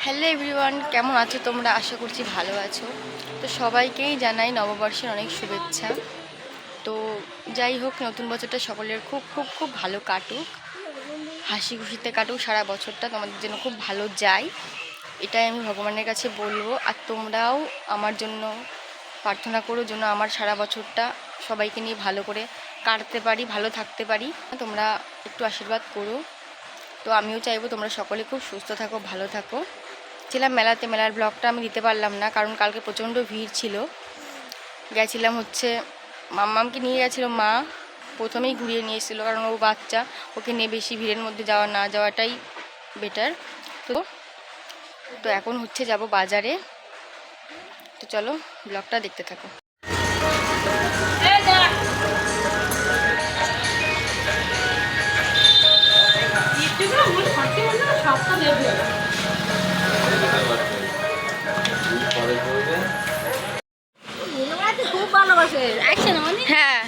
Hello everyone, কেমন আছো তোমরা? আশা করছি ভালো আছো। তো সবাইকেই জানাই নববর্ষের অনেক শুভেচ্ছা। তো যাই হোক, নতুন বছরটা সকলের খুব খুব খুব ভালো কাটুক, হাসি খুশিতে কাটুক, সারা বছরটা তোমাদের জন্য খুব ভালো যায়, এটাই আমি ভগবানের কাছে বলবো। আর তোমরাও আমার জন্য প্রার্থনা করো যেন আমার সারা বছরটা সবাইকে নিয়ে ভালো করে কাটতে পারি, ভালো থাকতে পারি। তোমরা একটু আশীর্বাদ করো। তো আমিও চাইবো তোমরা সকলে খুব সুস্থ থাকো, ভালো থাকো। ছিলাম মেলাতে, মেলার ব্লগটা আমি দিতে পারলাম না কারণ কালকে প্রচণ্ড ভিড় ছিল। গেছিলাম হচ্ছে মাম্মামকে নিয়ে গেছিলো মা, প্রথমেই ঘুরিয়ে নিয়ে এসেছিলো কারণ ও বাচ্চা, ওকে নিয়ে বেশি ভিড়ের মধ্যে না যাওয়াটাই বেটার। তো এখন হচ্ছে যাব বাজারে। তো চলো ব্লগটা দেখতে থাকো। হ্যাঁ,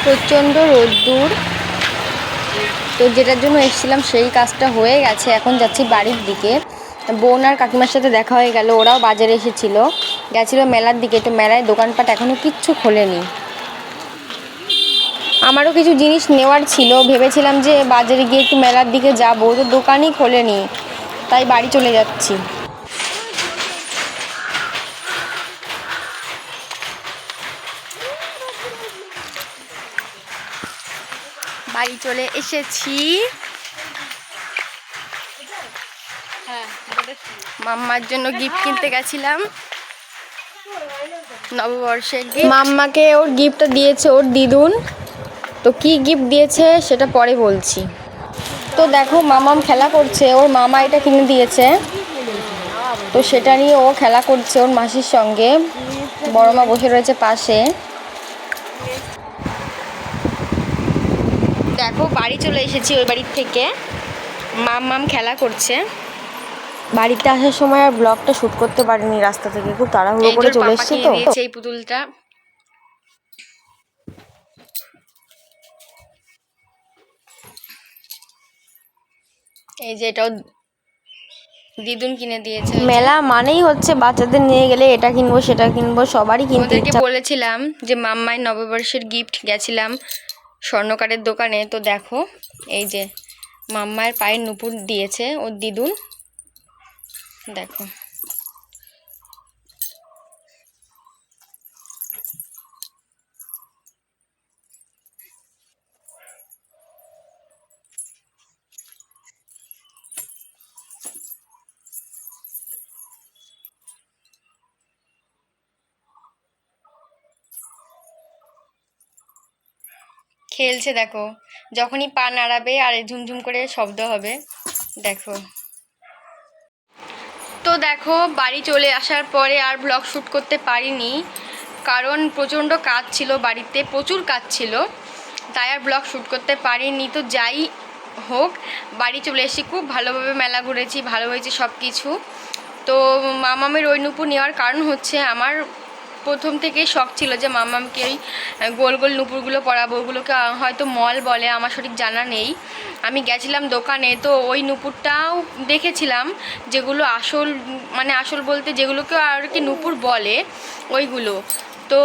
প্রচণ্ড রোদ্দুর। তো যেটার জন্য এসেছিলাম সেই কাজটা হয়ে গেছে, এখন যাচ্ছি বাড়ির দিকে। বোন আর কাকিমার সাথে দেখা হয়ে গেল, ওরাও বাজারে গেছিলো মেলার দিকে। তো মেলায় দোকানপাট এখনও কিচ্ছু খোলেনি। আমারও কিছু জিনিস নেওয়ার ছিল, ভেবেছিলাম যে বাজারে গিয়ে একটু মেলার দিকে যাবো, তো দোকানই খোলেনি, তাই বাড়ি চলে যাচ্ছি। বাড়ি চলে এসেছি। মাম্মার জন্য গিফট কিনতে গেছিলাম, নববর্ষের গিফট। মাম্মাকে ওর গিফটটা দিয়েছে ওর দিদুন। তো কি গিফট দিয়েছে সেটা পরে বলছি। তো দেখো মামাম খেলা করছে, ওর মামা এটা কিনে দিয়েছে, তো সেটা নিয়ে ও খেলা করছে ওর মাসির সঙ্গে। বড় মা বসে রয়েছে পাশে। দেখো বাড়ি চলে এসেছি ওই বাড়ির থেকে, মাম খেলা করছে। বাড়িতে আসার সময় আর ব্লগটা শ্যুট করতে পারিনি, রাস্তা থেকে খুব তাড়াহুড়ো করে চলে এসেছি। তো এই পুতুলটা এই যে এটাও দিদুন কিনে দিয়েছে। মেলা মানেই হচ্ছে বাচ্চাদের নিয়ে গেলে এটা কিনবো সেটা কিনবো, সবারই কিনতে ইচ্ছা। বলেছিলাম যে মাম্মায় নববর্ষের গিফট, গেছিলাম স্বর্ণকারের দোকানে। তো দেখো এই যে মাম্মায়ের পায়ের নুপুর দিয়েছে ওর দিদুন, দেখো। খেলছে দেখো, যখনই পা নাড়াবে আর ঝুমঝুম করে শব্দ হবে, দেখো। তো দেখো বাড়ি চলে আসার পরে আর ব্লগ শ্যুট করতে পারিনি কারণ প্রচণ্ড কাজ ছিল বাড়িতে, প্রচুর কাজ ছিল, তাই আর ব্লগ শ্যুট করতে পারিনি। তো যাই হোক, বাড়ি চলে এসেছি, খুব ভালোভাবে মেলা ঘুরেছি, ভালো হয়েছে সব কিছু। তো মামামের ওই নুপুর নেওয়ার কারণ হচ্ছে আমার প্রথম থেকেই শখ ছিল যে মামামকে ওই গোল গোল নুপুরগুলো পরাবো। ওগুলোকে হয়তো মল বলে, আমার সঠিক জানা নেই। আমি গেছিলাম দোকানে, তো ওই নুপুরটাও দেখেছিলাম যেগুলো আসল, মানে আসল বলতে যেগুলোকে আর কি নুপুর বলে ওইগুলো। তো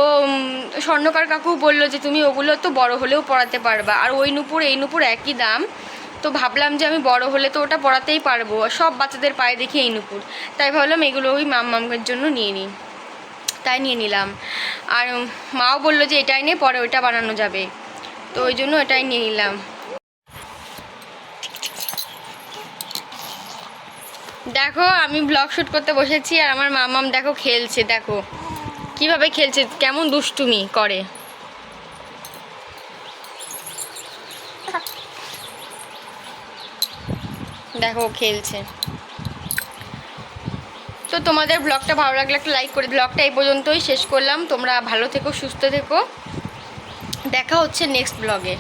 স্বর্ণকার কাকু বললো যে তুমি ওগুলো তো বড় হলেও পরাতে পারবা, আর ওই নুপুর এই নুপুর একই দাম। তো ভাবলাম যে আমি বড় হলে তো ওটা পরাতেই পারবো, সব বাচ্চাদের পায়ে দেখি এই নুপুর, তাই ভাবলাম এগুলো ওই মাম্মামের জন্য নিয়ে নিই, তাই নিয়ে নিলাম। আর মাও বললো যে এটাই নিয়ে পরে ওইটা বানানো যাবে, তো ওই জন্য এটাই নিয়ে নিলাম। দেখো আমি ব্লগ শ্যুট করতে বসেছি আর আমার মামাম দেখো খেলছে, দেখো কিভাবে খেলছে, কেমন দুষ্টুমি করে। দেখো খেলছে। তো তোমাদের ব্লগটা ভালো লাগলে একটা লাইক করে, ব্লগটা এই পর্যন্তই শেষ করলাম। তোমরা ভালো থেকো, সুস্থ থেকো, দেখা হচ্ছে নেক্সট ব্লগে।